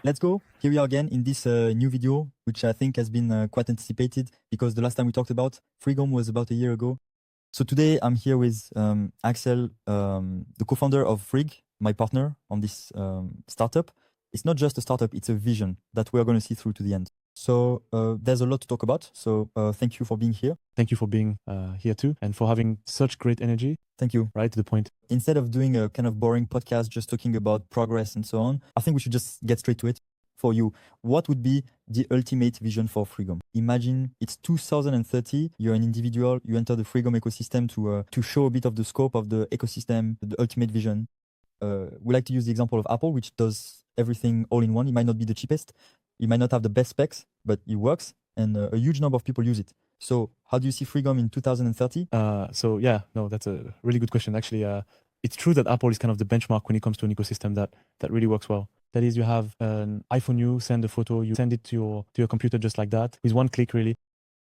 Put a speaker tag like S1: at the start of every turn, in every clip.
S1: Let's go. Here we are again in this new video, which I think has been quite anticipated because the last time we talked about FriggHome was about a year ago. So today I'm here with Axel, the co-founder of Frigg, my partner on this startup. It's not just a startup, it's a vision that we're going to see through to the end. So there's a lot to talk about. So thank you for being here.
S2: Thank you for being here too, and for having such great energy.
S1: Thank you.
S2: Right to the point.
S1: Instead of doing a kind of boring podcast, just talking about progress and so on, I think we should just get straight to it. For you, what would be the ultimate vision for FriggHome? Imagine it's 2030, you're an individual, you enter the FriggHome ecosystem to show a bit of the scope of the ecosystem, the ultimate vision. We like to use the example of Apple, which does everything all in one. It might not be the cheapest, it might not have the best specs, but it works, and a huge number of people use it. So how do you see FriggHome in 2030?
S2: So yeah, no, that's a really good question. Actually, it's true that Apple is kind of the benchmark when it comes to an ecosystem that really works well. That is, you have an iPhone, you send a photo, you send it to your computer just like that, with one click really.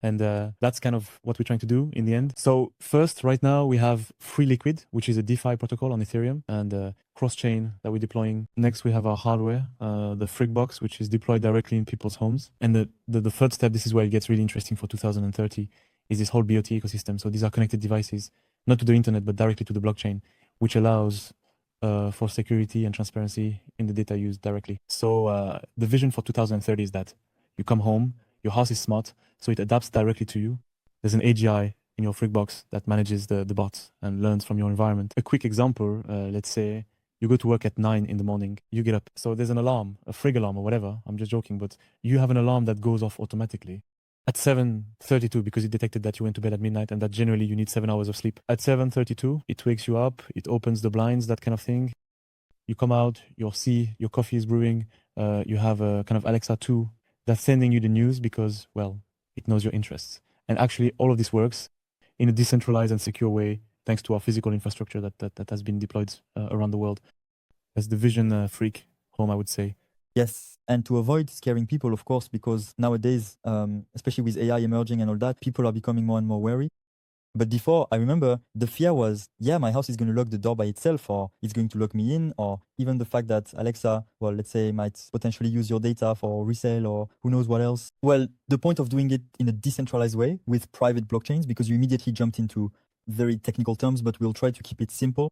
S2: And that's kind of what we're trying to do in the end. So first, right now, we have FriggLiquid, which is a DeFi protocol on Ethereum, and cross-chain that we're deploying. Next, we have our hardware, the Friggbox, which is deployed directly in people's homes. And the third step, this is where it gets really interesting for 2030, is this whole BOT ecosystem. So these are connected devices, not to the internet, but directly to the blockchain, which allows for security and transparency in the data used directly. So the vision for 2030 is that you come home, your house is smart, so it adapts directly to you. There's an AGI in your Friggbox that manages the bots and learns from your environment. A quick example, let's say you go to work at 9 in the morning, you get up. So there's an alarm, a Frigg alarm or whatever, I'm just joking, but you have an alarm that goes off automatically at 7:32 because it detected that you went to bed at midnight and that generally you need 7 hours of sleep. At 7:32, it wakes you up, it opens the blinds, that kind of thing. You come out, you'll see your coffee is brewing, you have a kind of Alexa 2 that's sending you the news because, well, it knows your interests. And actually, all of this works in a decentralized and secure way, thanks to our physical infrastructure that has been deployed around the world. That's the vision FriggHome, I would say.
S1: Yes, and to avoid scaring people, of course, because nowadays, especially with AI emerging and all that, people are becoming more and more wary. But before, I remember the fear was, yeah, my house is going to lock the door by itself, or it's going to lock me in, or even the fact that Alexa, well, let's say, might potentially use your data for resale or who knows what else. Well, the point of doing it in a decentralized way with private blockchains, because you immediately jumped into very technical terms, but we'll try to keep it simple.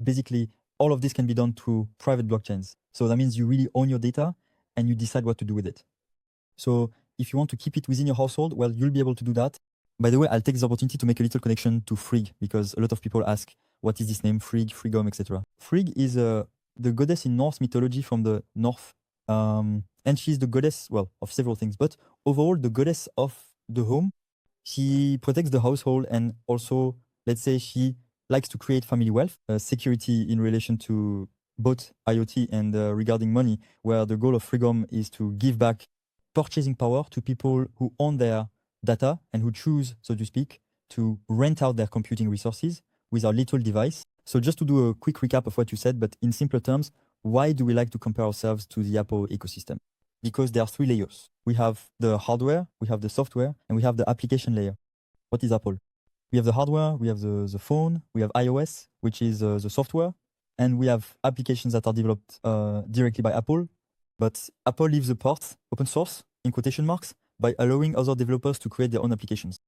S1: Basically, all of this can be done through private blockchains. So that means you really own your data and you decide what to do with it. So if you want to keep it within your household, well, you'll be able to do that. By the way, I'll take this opportunity to make a little connection to Frigg, because a lot of people ask, what is this name, Frigg, FriggHome, etc. Frigg is the goddess in Norse mythology from the north. And she's the goddess, well, of several things, but overall the goddess of the home. She protects the household, and also, let's say, she likes to create family wealth, security in relation to both IoT and regarding money, where the goal of FriggHome is to give back purchasing power to people who own their data and who choose, so to speak, to rent out their computing resources with our little device. So just to do a quick recap of what you said, but in simpler terms, why do we like to compare ourselves to the Apple ecosystem? Because there are 3 layers. We have the hardware, we have the software, and we have the application layer. What is Apple? We have the hardware, we have the phone, we have iOS, which is the software, and we have applications that are developed directly by Apple. But Apple leaves the part, open source, in quotation marks, by allowing other developers to create their own applications.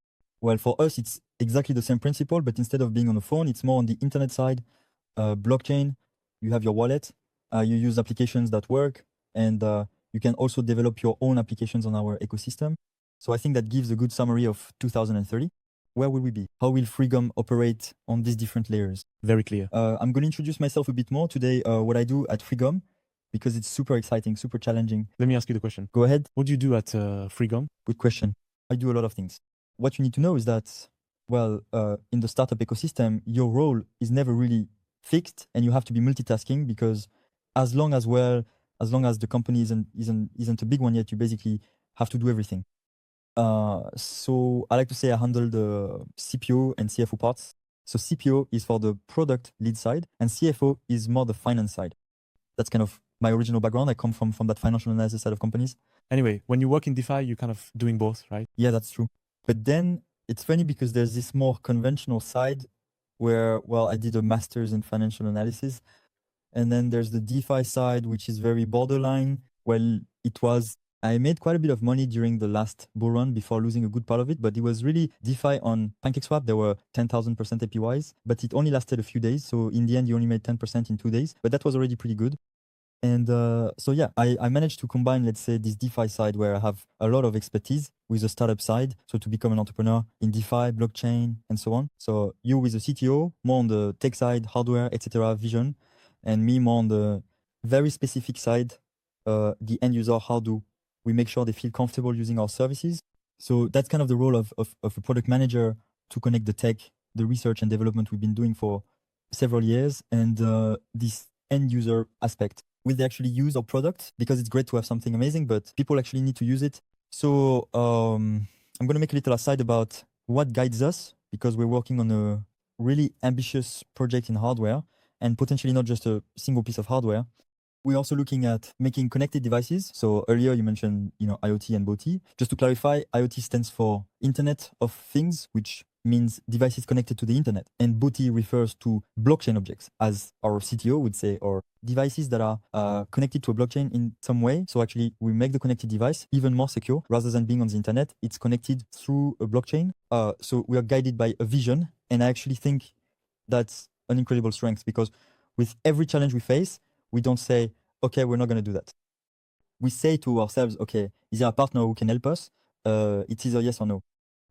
S1: Well, for us, it's exactly the same principle, but instead of being on a phone, it's more on the internet side, blockchain. You have your wallet, you use applications that work, and you can also develop your own applications on our ecosystem. So I think that gives a good summary of 2030. Where will we be? How will FriggHome operate on these different layers?
S2: Very clear.
S1: I'm going to introduce myself a bit more today, what I do at FriggHome, because it's super exciting, super challenging.
S2: Let me ask you the question.
S1: Go ahead.
S2: What do you do at FriggHome?
S1: Good question. I do a lot of things. What you need to know is that, well, in the startup ecosystem, your role is never really fixed, and you have to be multitasking, because as long as the company isn't a big one yet, you basically have to do everything. So I like to say I handle the CPO and CFO parts. So CPO is for the product lead side, and CFO is more the finance side. That's kind of my original background. I come from that financial analysis side of companies.
S2: Anyway, when you work in DeFi, you're kind of doing both, right?
S1: Yeah, that's true. But then it's funny because there's this more conventional side where, well, I did a master's in financial analysis. And then there's the DeFi side, which is very borderline. Well, I made quite a bit of money during the last bull run before losing a good part of it, but it was really DeFi on PancakeSwap. There were 10,000% APYs, but it only lasted a few days. So in the end, you only made 10% in 2 days, but that was already pretty good. And so yeah, I managed to combine, let's say, this DeFi side where I have a lot of expertise with the startup side. So to become an entrepreneur in DeFi, blockchain, and so on. So you with the CTO, more on the tech side, hardware, etc., vision, and me more on the very specific side, the end user. How do we make sure they feel comfortable using our services? So that's kind of the role of a product manager, to connect the tech, the research and development we've been doing for several years, and this end user aspect. Will they actually use our product? Because it's great to have something amazing, but people actually need to use it. So I'm going to make a little aside about what guides us, because we're working on a really ambitious project in hardware, and potentially not just a single piece of hardware. We're also looking at making connected devices. So earlier you mentioned, IoT and BOT. Just to clarify, IoT stands for Internet of Things, which means devices connected to the internet. And BOT refers to blockchain objects, as our CTO would say, or devices that are connected to a blockchain in some way. So actually we make the connected device even more secure. Rather than being on the internet, it's connected through a blockchain. So we are guided by a vision. And I actually think that's an incredible strength, because with every challenge we face, we don't say, okay, we're not going to do that. We say to ourselves, okay, is there a partner who can help us? It's either yes or no.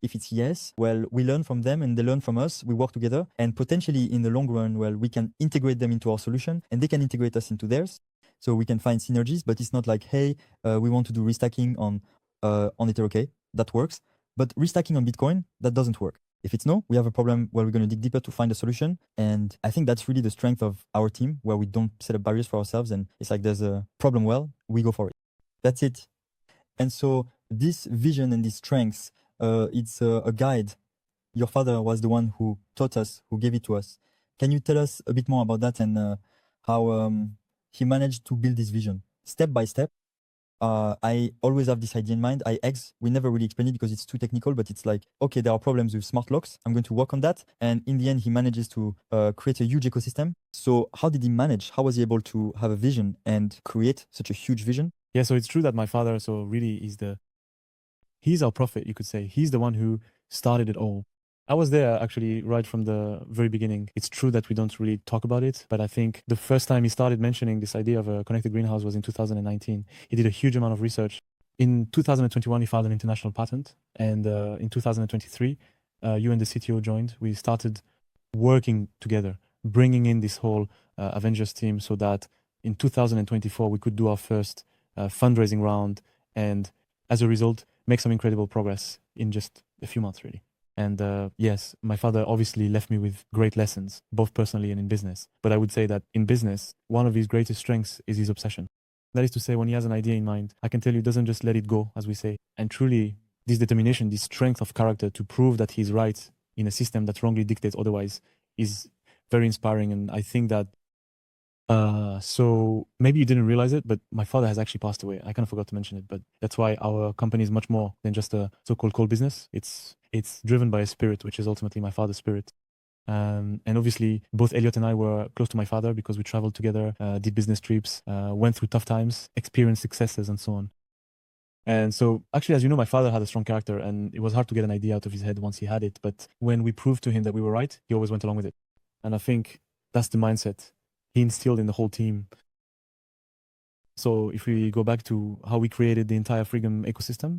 S1: If it's yes, well, we learn from them and they learn from us. We work together, and potentially in the long run, well, we can integrate them into our solution and they can integrate us into theirs. So we can find synergies, but it's not like, hey, we want to do restacking on Ether. Okay, that works. But restacking on Bitcoin, that doesn't work. If it's no, we have a problem where we're going to dig deeper to find a solution. And I think that's really the strength of our team, where we don't set up barriers for ourselves. And it's like, there's a problem, well, we go for it. That's it. And so this vision and these strengths, it's a guide. Your father was the one who taught us, who gave it to us. Can you tell us a bit more about that, and how he managed to build this vision step by step? I always have this idea in mind. We never really explain it because it's too technical, but it's like, okay, there are problems with smart locks. I'm going to work on that. And in the end, he manages to create a huge ecosystem. So how did he manage? How was he able to have a vision and create such a huge vision?
S2: Yeah, so it's true that my father, so really he's our prophet, you could say. He's the one who started it all. I was there actually right from the very beginning. It's true that we don't really talk about it, but I think the first time he started mentioning this idea of a connected greenhouse was in 2019. He did a huge amount of research. In 2021, he filed an international patent. And in 2023, you and the CTO joined. We started working together, bringing in this whole Avengers team so that in 2024, we could do our first fundraising round. And as a result, make some incredible progress in just a few months, really. And yes, my father obviously left me with great lessons, both personally and in business. But I would say that in business, one of his greatest strengths is his obsession. That is to say, when he has an idea in mind, I can tell you, he doesn't just let it go, as we say. And truly, this determination, this strength of character to prove that he's right in a system that wrongly dictates otherwise is very inspiring. And I think that so maybe you didn't realize it, but my father has actually passed away. I kind of forgot to mention it, but that's why our company is much more than just a so-called cold business. It's driven by a spirit, which is ultimately my father's spirit. And obviously, both Elliot and I were close to my father because we traveled together, did business trips, went through tough times, experienced successes, and so on. And so actually, as you know, my father had a strong character, and it was hard to get an idea out of his head once he had it. But when we proved to him that we were right, he always went along with it. And I think that's the mindset he instilled in the whole team. So if we go back to how we created the entire FriggHome ecosystem,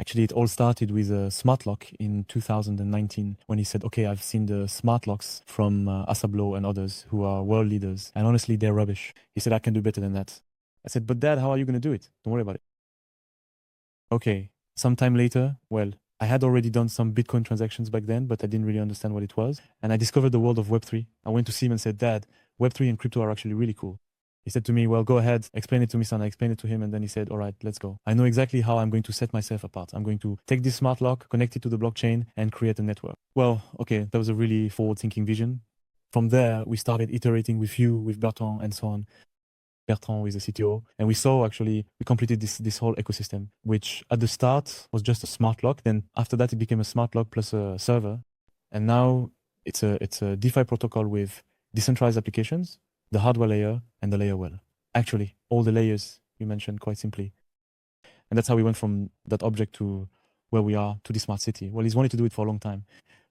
S2: actually it all started with a smart lock in 2019 when he said, okay, I've seen the smart locks from Asablo and others who are world leaders, and honestly, they're rubbish. He said, I can do better than that. I said, but Dad, how are you going to do it? Don't worry about it. Okay, sometime later, well, I had already done some Bitcoin transactions back then, but I didn't really understand what it was. And I discovered the world of Web3. I went to see him and said, Dad, Web3 and crypto are actually really cool. He said to me, well, go ahead, explain it to me, son. I explained it to him, and then he said, all right, let's go. I know exactly how I'm going to set myself apart. I'm going to take this smart lock, connect it to the blockchain, and create a network. Well, okay, that was a really forward-thinking vision. From there, we started iterating with you, with Bertrand, and so on. Bertrand is the CTO, and we completed this whole ecosystem, which at the start was just a smart lock. Then after that, it became a smart lock plus a server, and now it's a DeFi protocol with decentralized applications, the hardware layer, and the layer well. actually, all the layers you mentioned quite simply. And that's how we went from that object to where we are to the smart city. Well, he's wanted to do it for a long time.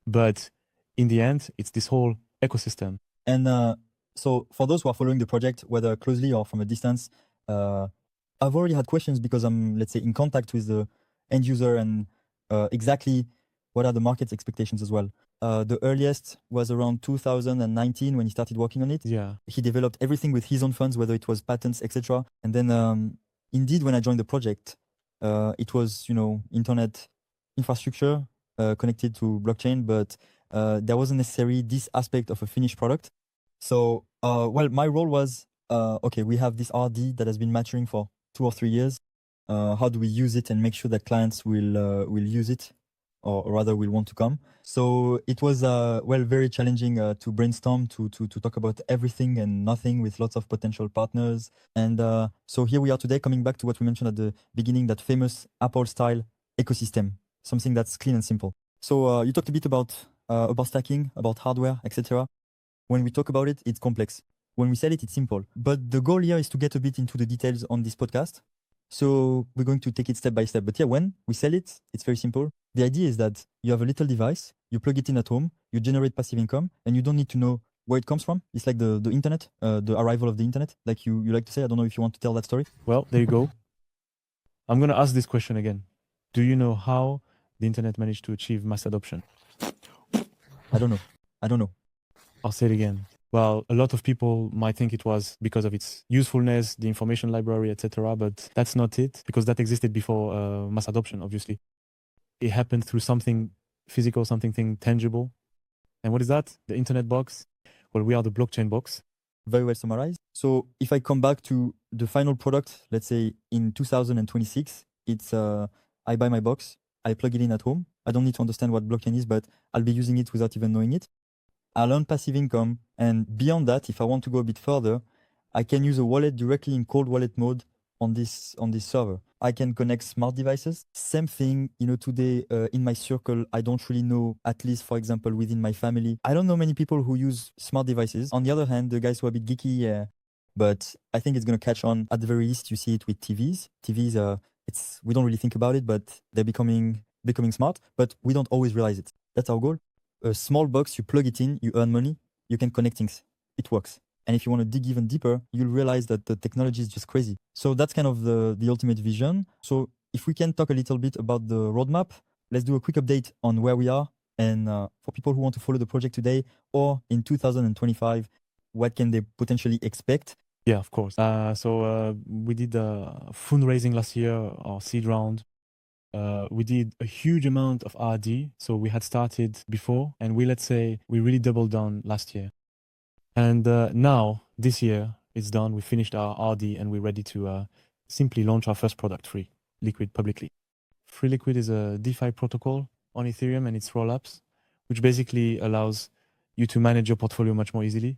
S2: But in the end, it's this whole ecosystem.
S1: And so for those who are following the project, whether closely or from a distance, I've already had questions because I'm, let's say, in contact with the end user and exactly what are the market's expectations as well. The earliest was around 2019 when he started working on it.
S2: Yeah.
S1: He developed everything with his own funds, whether it was patents, etc. And then indeed, when I joined the project, it was, internet infrastructure connected to blockchain, but there wasn't necessarily this aspect of a finished product. So, well, my role was, okay, we have this RD that has been maturing for 2 or 3 years. How do we use it and make sure that clients will use it, or rather will want to come? So it was, well, very challenging to brainstorm, to talk about everything and nothing with lots of potential partners. And so here we are today, coming back to what we mentioned at the beginning, that famous Apple-style ecosystem, something that's clean and simple. So you talked a bit about stacking, about hardware, etc. When we talk about it, it's complex. When we sell it, it's simple. But the goal here is to get a bit into the details on this podcast. So we're going to take it step by step. But yeah, when we sell it, it's very simple. The idea is that you have a little device, you plug it in at home, you generate passive income, and you don't need to know where it comes from. It's like the internet, the arrival of the internet, like you like to say. I don't know if you want to tell that story.
S2: Well, there you go. I'm going to ask this question again. Do you know how the internet managed to achieve mass adoption?
S1: I don't know.
S2: I'll say it again. Well, a lot of people might think it was because of its usefulness, the information library, etc. But that's not it, because that existed before mass adoption, obviously. It happened through something physical, something tangible. And what is that? The internet box? Well, we are the blockchain box.
S1: Very well summarized. So if I come back to the final product, let's say in 2026, it's I buy my box, I plug it in at home. I don't need to understand what blockchain is, but I'll be using it without even knowing it. I'll earn passive income. And beyond that, if I want to go a bit further, I can use a wallet directly in cold wallet mode on this server. I can connect smart devices. Same thing, today in my circle, I don't really know, at least, for example, within my family, I don't know many people who use smart devices. On the other hand, the guys who are a bit geeky, but I think it's going to catch on. At the very least, you see it with TVs. TVs, we don't really think about it, but they're becoming smart, but we don't always realize it. That's our goal. A small box, you plug it in, you earn money, you can connect things. It works. And if you want to dig even deeper, you'll realize that the technology is just crazy. So that's kind of the ultimate vision. So if we can talk a little bit about the roadmap, let's do a quick update on where we are. And for people who want to follow the project today or in 2025, what can they potentially expect?
S2: Yeah, of course. So we did fundraising last year, our seed round. We did a huge amount of R&D. So we had started before, and we really doubled down last year. And now, this year, it's done. We finished our R&D and we're ready to simply launch our first product, FriggLiquid, publicly. FriggLiquid is a DeFi protocol on Ethereum and its rollups, which basically allows you to manage your portfolio much more easily.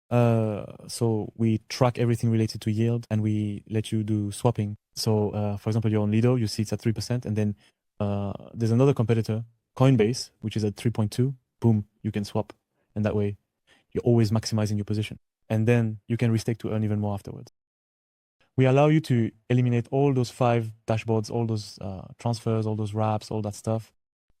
S2: So we track everything related to yield and we let you do swapping. So for example, you're on Lido, you see it's at 3%, and then there's another competitor, Coinbase, which is at 3.2. Boom, you can swap. And that way, you're always maximizing your position. And then you can restake to earn even more afterwards. We allow you to eliminate all those 5 dashboards, all those transfers, all those wraps, all that stuff.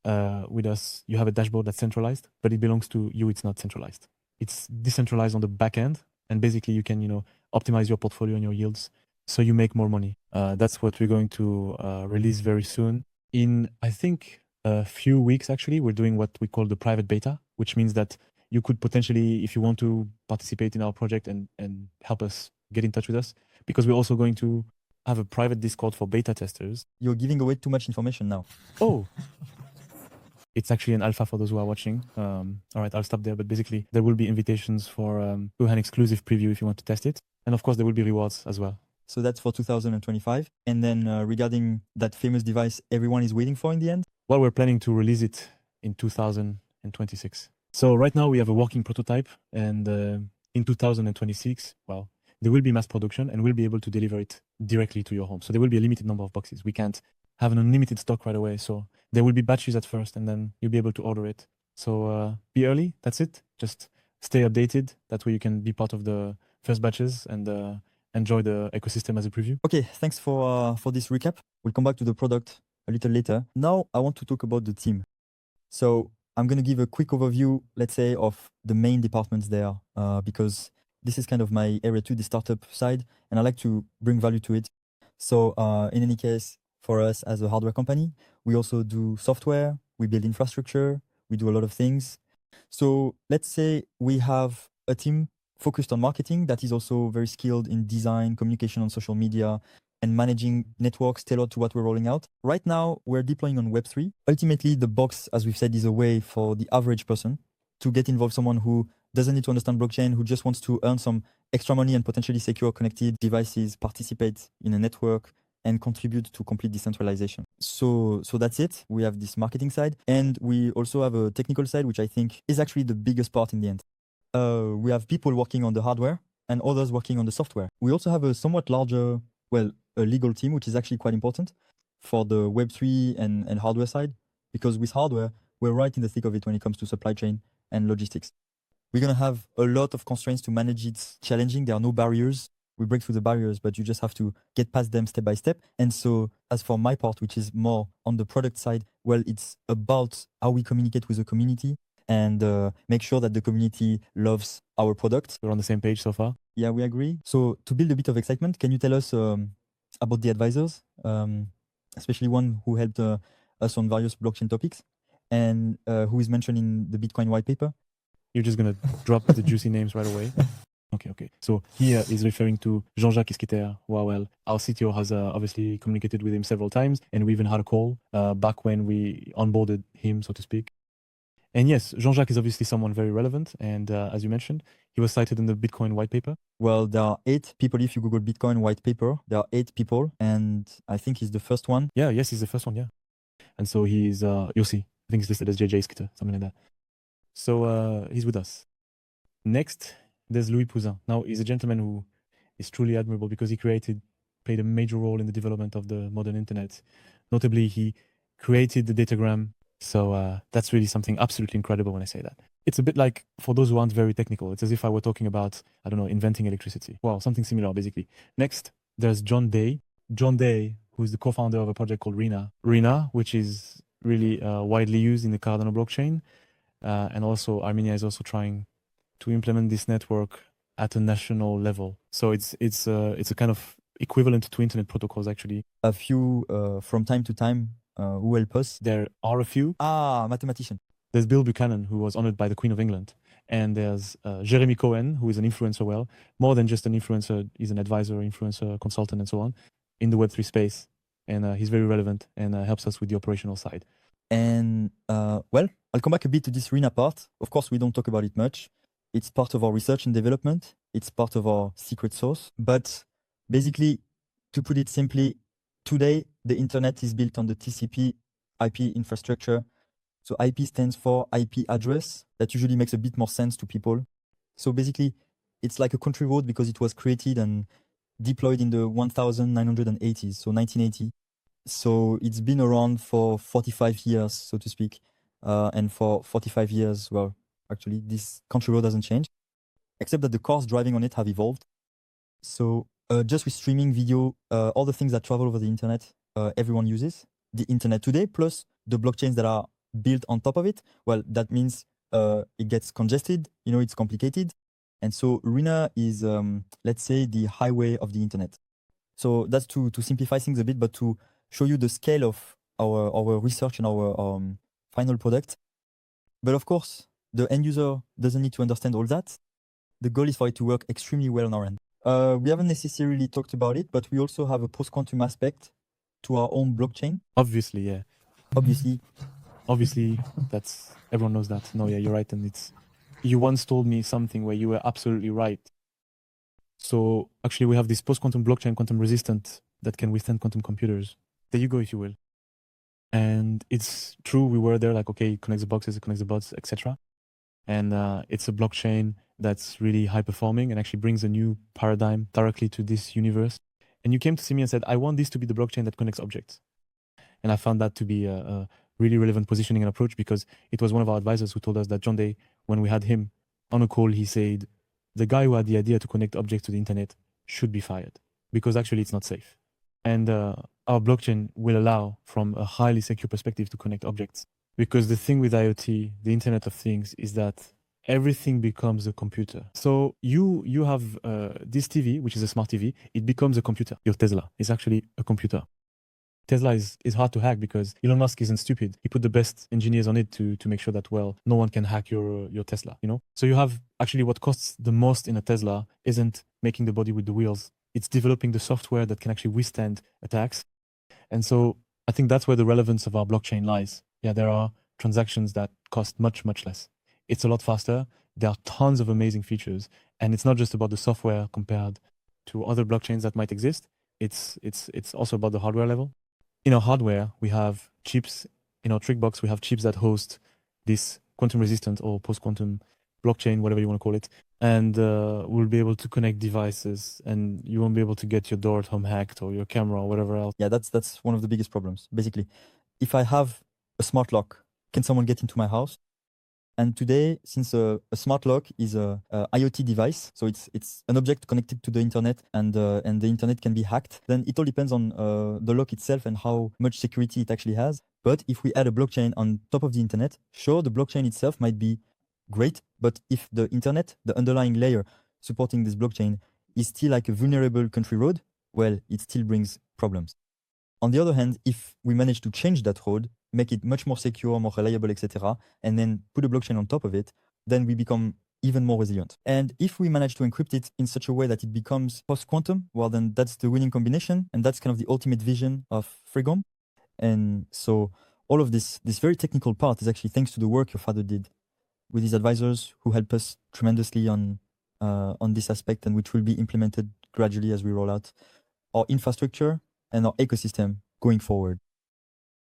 S2: With us, you have a dashboard that's centralized, but it belongs to you. It's not centralized. It's decentralized on the back end. And basically you can, optimize your portfolio and your yields so you make more money. That's what we're going to release very soon. In, I think, a few weeks, actually, we're doing what we call the private beta, which means that you could potentially, if you want to participate in our project and help us, get in touch with us, because we're also going to have a private Discord for beta testers.
S1: You're giving away too much information now.
S2: Oh, it's actually an alpha for those who are watching. All right, I'll stop there. But basically, there will be invitations for to an exclusive preview if you want to test it. And of course, there will be rewards as well.
S1: So that's for 2025. And then regarding that famous device everyone is waiting for in the end?
S2: Well, we're planning to release it in 2026. So right now we have a working prototype, and in 2026, well, there will be mass production and we'll be able to deliver it directly to your home. So there will be a limited number of boxes. We can't have an unlimited stock right away. So there will be batches at first and then you'll be able to order it. So be early, that's it. Just stay updated. That way you can be part of the first batches and enjoy the ecosystem as a preview.
S1: Okay, thanks for this recap. We'll come back to the product a little later. Now I want to talk about the team. So I'm going to give a quick overview, let's say, of the main departments there, because this is kind of my area too, the startup side, and I like to bring value to it. So in any case, for us as a hardware company, we also do software, we build infrastructure, we do a lot of things. So let's say we have a team focused on marketing that is also very skilled in design, communication on social media, and managing networks tailored to what we're rolling out. Right now, we're deploying on Web3. Ultimately, the box, as we've said, is a way for the average person to get involved, someone who doesn't need to understand blockchain, who just wants to earn some extra money and potentially secure connected devices, participate in a network, and contribute to complete decentralization. So that's it. We have this marketing side, and we also have a technical side, which I think is actually the biggest part in the end. We have people working on the hardware and others working on the software. We also have a somewhat larger, a legal team, which is actually quite important for the Web3 and hardware side, because with hardware, we're right in the thick of it when it comes to supply chain and logistics. We're going to have a lot of constraints to manage it. Challenging. There are no barriers. We break through the barriers, but you just have to get past them step by step. And so as for my part, which is more on the product side, well, it's about how we communicate with the community and make sure that the community loves our product.
S2: We're on the same page so far.
S1: Yeah, we agree. So to build a bit of excitement, can you tell us about the advisors, especially one who helped us on various blockchain topics and who is mentioned in the Bitcoin white paper?
S2: You're just going to drop the juicy names right away. Okay. So here is referring to Jean-Jacques Isquiter. Wow, our CTO has obviously communicated with him several times, and we even had a call back when we onboarded him, so to speak. And yes, Jean-Jacques is obviously someone very relevant. And as you mentioned, he was cited in the Bitcoin white paper.
S1: Well, there are 8 people. If you Google Bitcoin white paper, there are 8 people. And I think he's the first one.
S2: Yes, he's the first one, yeah. And so he's, you'll see, I think he's listed as JJ Isquiter, something like that. So he's with us. Next, there's Louis Pouzin. Now, he's a gentleman who is truly admirable because he played a major role in the development of the modern internet. Notably, he created the datagram. So that's really something absolutely incredible when I say that. It's a bit like, for those who aren't very technical, it's as if I were talking about, I don't know, inventing electricity. Well, something similar, basically. Next, there's John Day. John Day, who's the co-founder of a project called Rena. Rena, which is really widely used in the Cardano blockchain. And also, Armenia is also trying to implement this network at a national level. So it's a kind of equivalent to internet protocols, actually.
S1: A few from time to time who help us.
S2: There are a few.
S1: Mathematician.
S2: There's Bill Buchanan, who was honored by the Queen of England. And there's Jeremy Cohen, who is an influencer, more than just an influencer, he's an advisor, influencer, consultant, and so on, in the Web3 space. And he's very relevant and helps us with the operational side.
S1: And I'll come back a bit to this Rena part. Of course, we don't talk about it much. It's part of our research and development. It's part of our secret sauce. But basically, to put it simply, today, the internet is built on the TCP IP infrastructure. So IP stands for IP address. That usually makes a bit more sense to people. So basically, it's like a country road because it was created and deployed in the 1980s, so 1980. So it's been around for 45 years, so to speak. And for 45 years, well, actually, this country road hasn't changed, except that the cars driving on it have evolved. So just with streaming video, all the things that travel over the internet, everyone uses. The internet today, plus the blockchains that are built on top of it, well, that means it gets congested, it's complicated. And so Rena is, let's say, the highway of the internet. So that's to simplify things a bit, but to show you the scale of our research and our final product. But of course, the end user doesn't need to understand all that. The goal is for it to work extremely well on our end. We haven't necessarily talked about it, but we also have a post-quantum aspect to our own blockchain.
S2: Obviously, yeah. Obviously, that's, everyone knows that. No, yeah, you're right. And you once told me something where you were absolutely right. So actually, we have this post-quantum blockchain, quantum resistant, that can withstand quantum computers. There you go, if you will. And it's true, we were there like, okay, it connects the boxes, it connects the bots, etc. And it's a blockchain that's really high performing and actually brings a new paradigm directly to this universe. And you came to see me and said, I want this to be the blockchain that connects objects. And I found that to be a really relevant positioning and approach, because it was one of our advisors who told us that John Day, when we had him on a call, he said, the guy who had the idea to connect objects to the internet should be fired because actually it's not safe. And our blockchain will allow, from a highly secure perspective, to connect objects. Because the thing with IoT, the Internet of Things, is that everything becomes a computer. So you have this TV, which is a smart TV, it becomes a computer. Your Tesla is actually a computer. Tesla is hard to hack because Elon Musk isn't stupid. He put the best engineers on it to make sure that, well, no one can hack your Tesla, you know? So you have actually what costs the most in a Tesla isn't making the body with the wheels. It's developing the software that can actually withstand attacks. And so I think that's where the relevance of our blockchain lies. Yeah, there are transactions that cost much, much less. It's a lot faster. There are tons of amazing features. And it's not just about the software compared to other blockchains that might exist. It's also about the hardware level. In our hardware, we have chips. In our Friggbox, we have chips that host this quantum resistant or post-quantum blockchain, whatever you want to call it. And we'll be able to connect devices, and you won't be able to get your door at home hacked or your camera or whatever else.
S1: Yeah, that's one of the biggest problems. Basically, if I have a smart lock, can someone get into my house? And today, since a smart lock is a IoT device, so it's an object connected to the internet, and the internet can be hacked, then it all depends on the lock itself and how much security it actually has. But if we add a blockchain on top of the internet, sure, the blockchain itself might be great, but if the internet, the underlying layer supporting this blockchain, is still like a vulnerable country road, well, it still brings problems. On the other hand, if we manage to change that road, make it much more secure, more reliable, etc., and then put a blockchain on top of it, then we become even more resilient. And if we manage to encrypt it in such a way that it becomes post-quantum, well, then that's the winning combination, and that's kind of the ultimate vision of FriggHome. And so all of this very technical part is actually thanks to the work your father did with his advisors, who helped us tremendously on this aspect, and which will be implemented gradually as we roll out our infrastructure and our ecosystem going forward.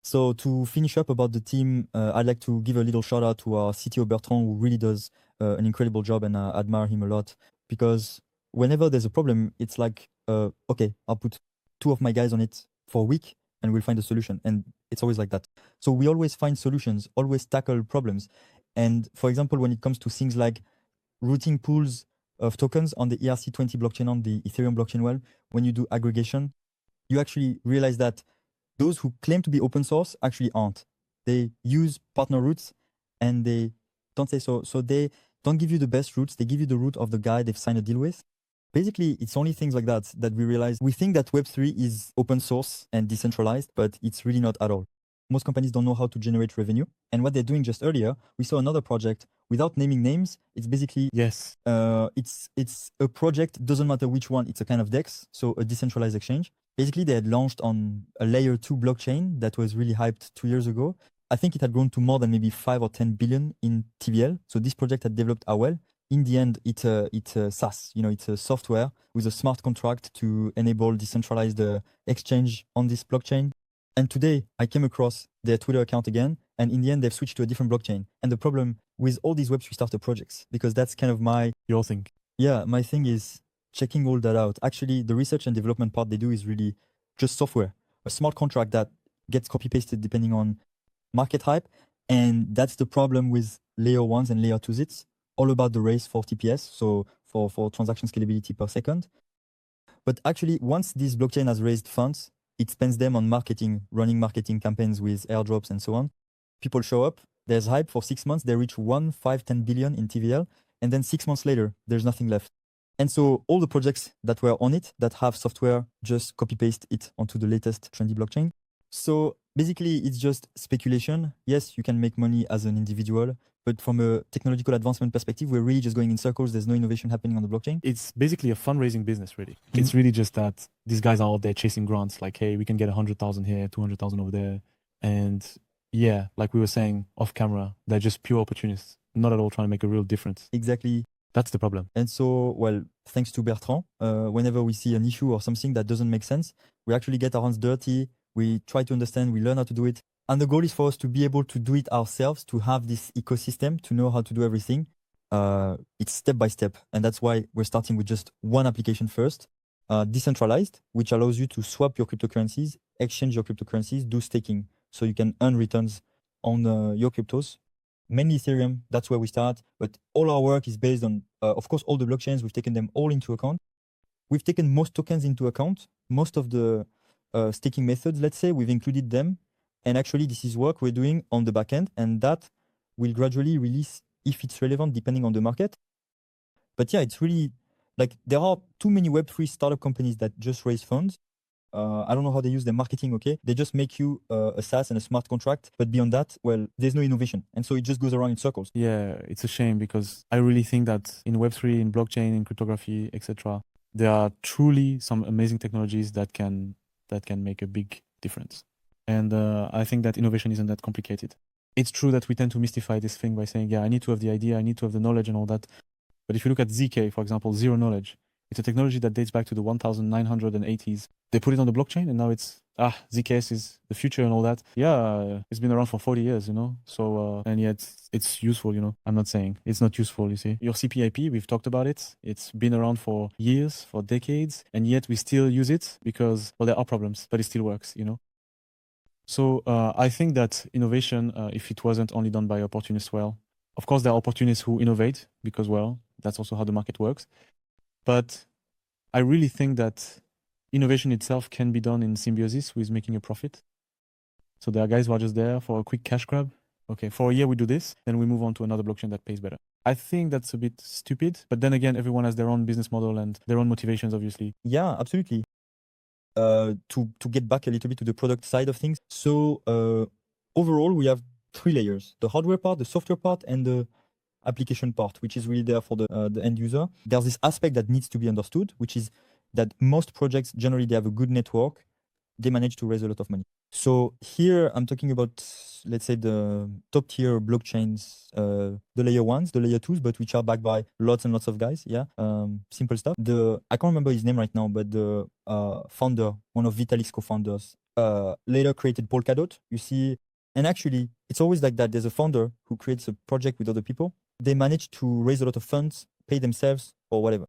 S1: So to finish up about the team, I'd like to give a little shout out to our CTO Bertrand, who really does an incredible job, and I admire him a lot, because whenever there's a problem, it's like, okay, I'll put 2 of my guys on it for a week and we'll find a solution. And it's always like that. So we always find solutions, always tackle problems. And for example, when it comes to things like routing pools of tokens on the ERC20 blockchain, on the Ethereum blockchain, well, when you do aggregation, you actually realize that those who claim to be open source actually aren't. They use partner routes and they don't say so. So they don't give you the best routes. They give you the route of the guy they've signed a deal with. Basically, it's only things like that we realize. We think that Web3 is open source and decentralized, but it's really not at all. Most companies don't know how to generate revenue. And what they're doing just earlier, we saw another project without naming names. It's basically,
S2: Yes.
S1: It's a project, doesn't matter which one, it's a kind of DEX, so a decentralized exchange. Basically, they had launched on a layer 2 blockchain that was really hyped 2 years ago. I think it had grown to more than maybe 5 or 10 billion in TVL. So this project had developed well. In the end, it's a SaaS, it's a software with a smart contract to enable decentralized exchange on this blockchain. And today I came across their Twitter account again, and in the end, they've switched to a different blockchain. And the problem with all these Web3 startup projects, because that's kind of
S2: your thing.
S1: Yeah, my thing is checking all that out. Actually, the research and development part they do is really just software, a smart contract that gets copy-pasted depending on market hype. And that's the problem with layer 1s and layer 2s. It's all about the race for TPS, so for transaction scalability per second. But actually, once this blockchain has raised funds, it spends them on marketing, running marketing campaigns with airdrops and so on. People show up, there's hype for 6 months, they reach 1, 5, 10 billion in TVL, and then 6 months later, there's nothing left. And so all the projects that were on it that have software just copy-paste it onto the latest trendy blockchain. So basically, it's just speculation. Yes, you can make money as an individual, but from a technological advancement perspective, we're really just going in circles. There's no innovation happening on the blockchain.
S2: It's basically a fundraising business, really. Mm-hmm. It's really just that these guys are out there chasing grants, like, hey, we can get 100,000 here, 200,000 over there. And yeah, like we were saying off camera, they're just pure opportunists, not at all trying to make a real difference.
S1: Exactly.
S2: That's the problem.
S1: And so, well, thanks to Bertrand, whenever we see an issue or something that doesn't make sense, we actually get our hands dirty. We try to understand, we learn how to do it. And the goal is for us to be able to do it ourselves, to have this ecosystem, to know how to do everything. It's step by step. And that's why we're starting with just one application first, decentralized, which allows you to swap your cryptocurrencies, exchange your cryptocurrencies, do staking. So you can earn returns on your cryptos. Mainly Ethereum, that's where we start. But all our work is based on, of course, all the blockchains. We've taken them all into account. we've taken most tokens into account, most of the staking methods, let's say, we've included them. And actually, this is work we're doing on the back end, and that will gradually release if it's relevant, depending on the market. But yeah, it's really like there are too many Web3 startup companies that just raise funds. I don't know how they use their marketing, okay? They just make you a SaaS and a smart contract. But beyond that, well, there's no innovation. And so it just goes around in circles.
S2: Yeah, it's a shame because I really think that in Web3, in blockchain, in cryptography, etc., there are truly some amazing technologies that can make a big difference. And I think that innovation isn't that complicated. It's true that we tend to mystify this thing by saying, yeah, I need to have the idea, I need to have the knowledge and all that. But if you look at ZK, for example, zero knowledge, it's a technology that dates back to the 1980s. They put it on the blockchain and now it's, ZKS is the future and all that. Yeah, it's been around for 40 years, you know? So, and yet it's useful, you know? I'm not saying it's not useful, you see? Your CPIP, we've talked about it. It's been around for years, for decades, and yet we still use it because, well, there are problems, but it still works, you know? So I think that innovation, if it wasn't only done by opportunists, well, of course, there are opportunists who innovate because, well, that's also how the market works. But I really think that innovation itself can be done in symbiosis with making a profit. So there are guys who are just there for a quick cash grab. Okay, for a year we do this, then we move on to another blockchain that pays better. I think that's a bit stupid, but then again, everyone has their own business model and their own motivations, obviously.
S1: Yeah, absolutely. To get back a little bit to the product side of things. So overall, we have 3 layers: the hardware part, the software part, and the application part, which is really there for the end user. There's this aspect that needs to be understood, which is that most projects, generally, they have a good network. They manage to raise a lot of money. So here I'm talking about, let's say, the top tier blockchains, the layer 1s, the layer 2s, but which are backed by lots and lots of guys. Yeah, simple stuff. I can't remember his name right now, but the founder, one of Vitalik's co-founders, later created Polkadot. You see, and actually, it's always like that. There's a founder who creates a project with other people. They manage to raise a lot of funds, pay themselves, or whatever.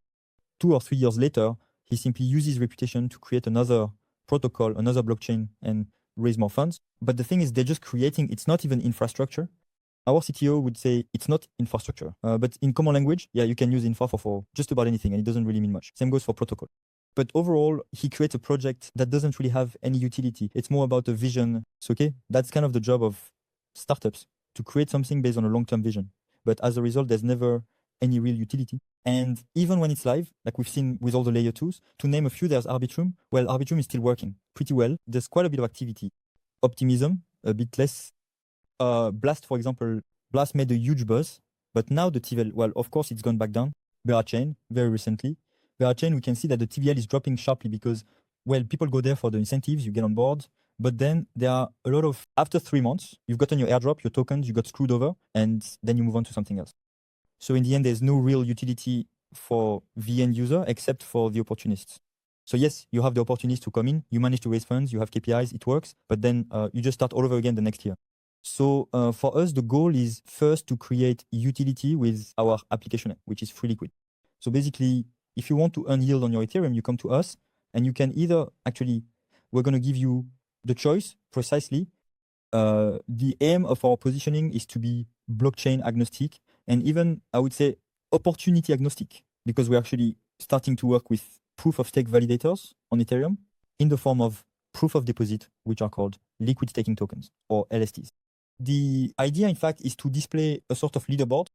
S1: 2 or 3 years later, he simply uses reputation to create another protocol, another blockchain, and raise more funds. But the thing is, they're just creating, it's not even infrastructure. Our CTO would say it's not infrastructure. But in common language, yeah, you can use infra for just about anything, and it doesn't really mean much. Same goes for protocol. But overall, he creates a project that doesn't really have any utility. It's more about a vision. So, okay, that's kind of the job of startups, to create something based on a long-term vision. But as a result, there's never any real utility. And even when it's live, like we've seen with all the layer 2s, to name a few, there's Arbitrum. Well, Arbitrum is still working pretty well. There's quite a bit of activity. Optimism, a bit less. Blast, for example, Blast made a huge buzz, but now the TVL, well, of course, it's gone back down. Chain, very recently. Chain, we can see that the TVL is dropping sharply because, well, people go there for the incentives, you get on board. But then there are a lot of, after 3 months, you've gotten your airdrop, your tokens, you got screwed over, and then you move on to something else. So in the end, there's no real utility for the end user except for the opportunists. So yes, you have the opportunists who come in, you manage to raise funds, you have KPIs, it works, but then you just start all over again the next year. So for us, the goal is first to create utility with our application, which is FriggLiquid. So basically, if you want to earn yield on your Ethereum, you come to us, and you can either, actually, we're going to give you the choice precisely. The aim of our positioning is to be blockchain agnostic, and even, I would say, opportunity agnostic, because we're actually starting to work with proof of stake validators on Ethereum in the form of proof of deposit, which are called liquid staking tokens, or LSTs. The idea, in fact, is to display a sort of leaderboard.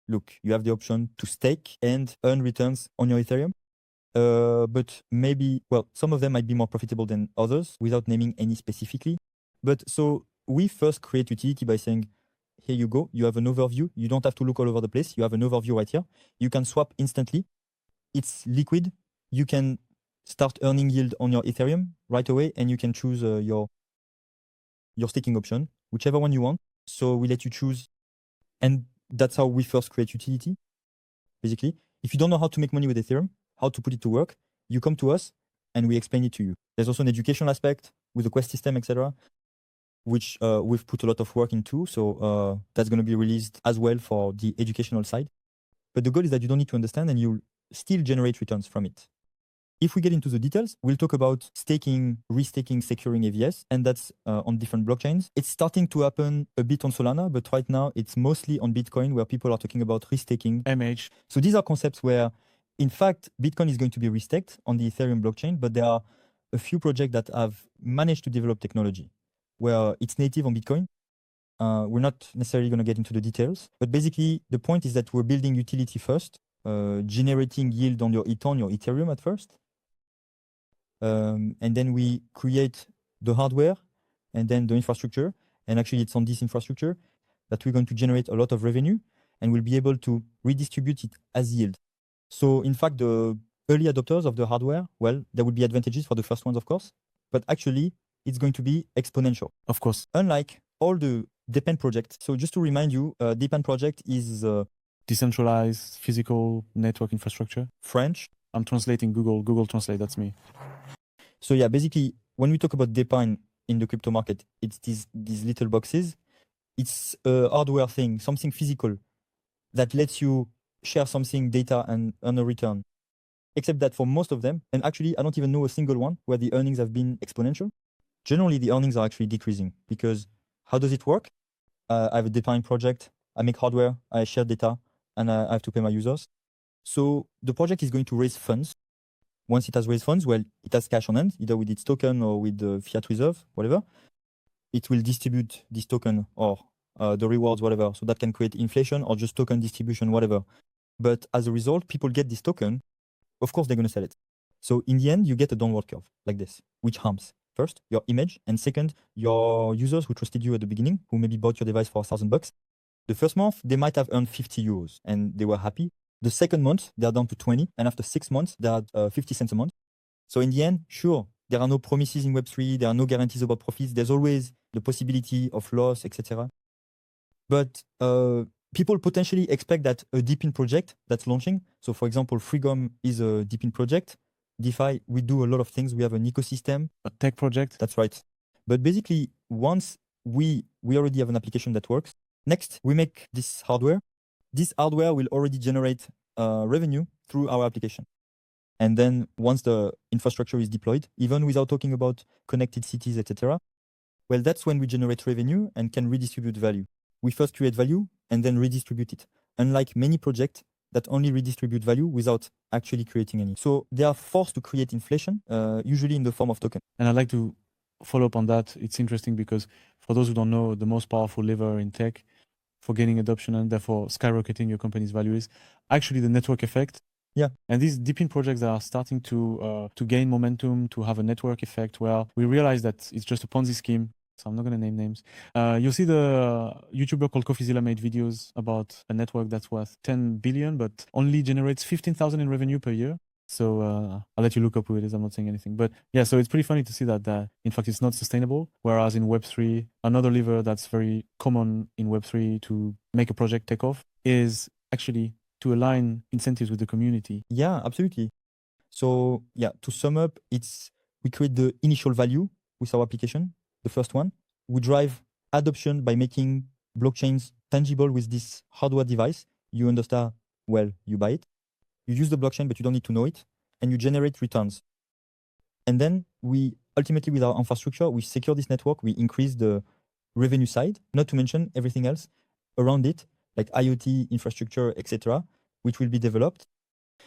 S1: Look, you have the option to stake and earn returns on your Ethereum. But maybe, well, some of them might be more profitable than others, without naming any specifically. But so we first create utility by saying, here you go, you have an overview. You don't have to look all over the place. You have an overview right here. You can swap instantly. It's liquid. You can start earning yield on your Ethereum right away, and you can choose your staking option, whichever one you want. So we let you choose. And that's how we first create utility. Basically, if you don't know how to make money with Ethereum, how to put it to work, you come to us and we explain it to you. There's also an educational aspect with the quest system, etc., which we've put a lot of work into. So that's going to be released as well for the educational side. But the goal is that you don't need to understand, and you'll still generate returns from it. If we get into the details, we'll talk about staking, restaking, securing AVS, and that's on different blockchains. It's starting to happen a bit on Solana, but right now it's mostly on Bitcoin, where people are talking about restaking.
S2: MH.
S1: So these are concepts where In fact, Bitcoin is going to be restaked on the Ethereum blockchain, but there are a few projects that have managed to develop technology where it's native on Bitcoin. We're not necessarily going to get into the details, but basically the point is that we're building utility first, generating yield on your Eton, your Ethereum at first. And then we create the hardware and then the infrastructure. And actually it's on this infrastructure that we're going to generate a lot of revenue and we'll be able to redistribute it as yield. So in fact, the early adopters of the hardware, well, there will be advantages for the first ones, of course, but actually it's going to be exponential.
S2: Of course.
S1: Unlike all the Depend project. So just to remind you, Depend project is
S2: Decentralized physical network infrastructure.
S1: French.
S2: I'm translating Google Translate, that's me.
S1: So yeah, basically, when we talk about Depend in the crypto market, it's these little boxes. It's a hardware thing, something physical that lets you share something, data, and earn a return. Except that for most of them, and actually I don't even know a single one where the earnings have been exponential. Generally, the earnings are actually decreasing because how does it work? I have a Depend project, I make hardware, I share data, and I have to pay my users. So the project is going to raise funds. Once it has raised funds, well, it has cash on hand, either with its token or with the fiat reserve, whatever. It will distribute this token or the rewards, whatever. So that can create inflation or just token distribution, whatever. But as a result, people get this token. Of course, they're going to sell it. So in the end, you get a downward curve like this, which harms first your image, and second, your users who trusted you at the beginning, who maybe bought your device for $1,000. The first month, they might have earned 50 euros and they were happy. The second month, they are down to 20. And after 6 months, they are 50 cents a month. So in the end, sure, there are no promises in Web3. There are no guarantees about profits. There's always the possibility of loss, etc. But people potentially expect that a Deepin project that's launching. So for example, FriggHome is a Deepin project. DeFi, we do a lot of things. We have an ecosystem.
S2: A tech project.
S1: That's right. But basically, once we already have an application that works, next we make this hardware. This hardware will already generate revenue through our application. And then once the infrastructure is deployed, even without talking about connected cities, etc., well, that's when we generate revenue and can redistribute value. We first create value and then redistribute it. Unlike many projects that only redistribute value without actually creating any. So they are forced to create inflation, usually in the form of token.
S2: And I'd like to follow up on that. It's interesting because for those who don't know, the most powerful lever in tech for gaining adoption and therefore skyrocketing your company's value is actually the network effect.
S1: Yeah.
S2: And these Deepin projects are starting to gain momentum, to have a network effect where we realize that it's just a Ponzi scheme. So I'm not going to name names. You'll see the YouTuber called CoffeeZilla made videos about a network that's worth 10 billion, but only generates 15,000 in revenue per year. So I'll let you look up who it is. I'm not saying anything. But yeah, so it's pretty funny to see that in fact, it's not sustainable. Whereas in Web3, another lever that's very common in Web3 to make a project take off is actually to align incentives with the community.
S1: Yeah, absolutely. So yeah, to sum up, we create the initial value with our application. The first one, we drive adoption by making blockchains tangible with this hardware device. You understand, well, you buy it. You use the blockchain, but you don't need to know it. And you generate returns. And then we ultimately, with our infrastructure, we secure this network. We increase the revenue side, not to mention everything else around it, like IoT, infrastructure, etc., which will be developed.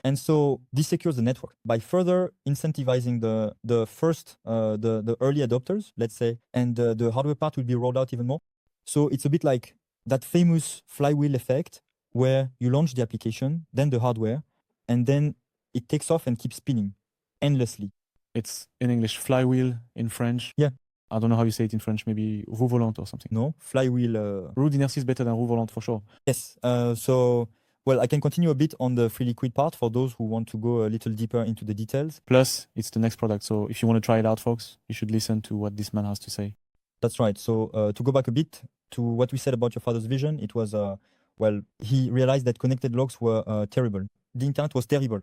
S1: And so this secures the network by further incentivizing the first, the early adopters, let's say, and the hardware part will be rolled out even more. So it's a bit like that famous flywheel effect where you launch the application, then the hardware, and then it takes off and keeps spinning endlessly.
S2: It's in English, flywheel in French.
S1: Yeah.
S2: I don't know how you say it in French, maybe roue volante or something.
S1: No, flywheel.
S2: Roue d'inertie is better than roue volante for sure.
S1: Yes. Well, I can continue a bit on the FriggLiquid part for those who want to go a little deeper into the details.
S2: Plus, it's the next product. So if you want to try it out, folks, you should listen to what this man has to say.
S1: That's right. So to go back a bit to what we said about your father's vision, it was, he realized that connected logs were terrible. The internet was terrible.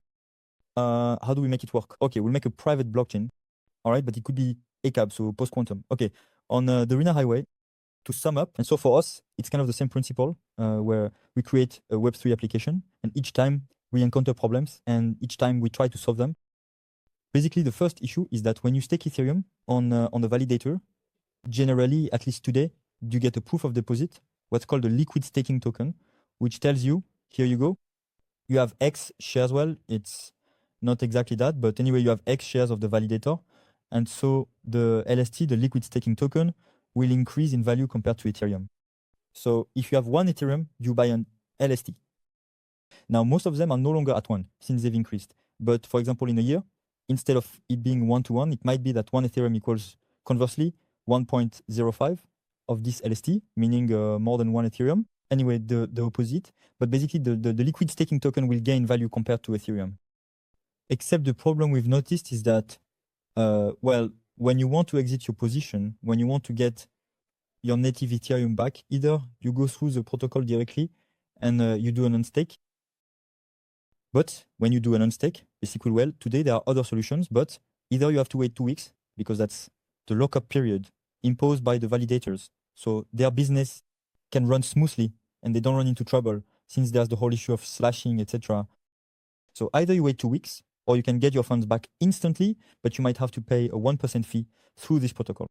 S1: How do we make it work? Okay, we'll make a private blockchain. All right, but it could be ACAB, so post-quantum. Okay, on the RINA highway, to sum up, and so for us, it's kind of the same principle where we create a Web3 application, and each time we encounter problems, and each time we try to solve them. Basically, the first issue is that when you stake Ethereum on the validator, generally, at least today, you get a proof of deposit, what's called a liquid staking token, which tells you, here you go, you have X shares. Well, it's not exactly that, but anyway, you have X shares of the validator. And so the LST, the liquid staking token, will increase in value compared to Ethereum. So if you have one Ethereum, you buy an LST. Now, most of them are no longer at one since they've increased. But for example, in a year, instead of it being 1-to-1, it might be that one Ethereum equals, conversely, 1.05 of this LST, meaning more than one Ethereum. Anyway, the opposite. But basically, the liquid staking token will gain value compared to Ethereum. Except the problem we've noticed is that, well, when you want to exit your position, when you want to get your native Ethereum back, either you go through the protocol directly and you do an unstake. But when you do an unstake, basically, well, today there are other solutions, but either you have to wait 2 weeks because that's the lockup period imposed by the validators. So their business can run smoothly and they don't run into trouble since there's the whole issue of slashing, etc. So either you wait 2 weeks or you can get your funds back instantly, but you might have to pay a 1% fee through this protocol.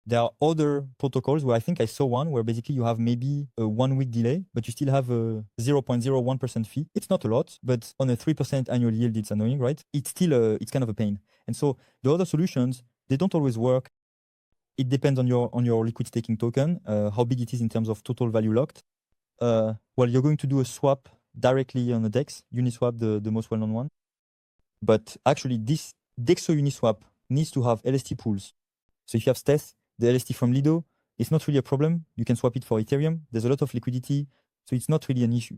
S1: There are other protocols where I think I saw one where basically you have maybe a 1 week delay, but you still have a 0.01% fee. It's not a lot, but on a 3% annual yield, it's annoying, right? It's still it's kind of a pain. And so the other solutions, they don't always work. It depends on your liquid staking token, how big it is in terms of total value locked. Well, you're going to do a swap directly on the DEX, Uniswap, the most well-known one. But actually, this DEXO Uniswap needs to have LST pools. So if you have Steth, the LST from Lido, it's not really a problem. You can swap it for Ethereum. There's a lot of liquidity, so it's not really an issue.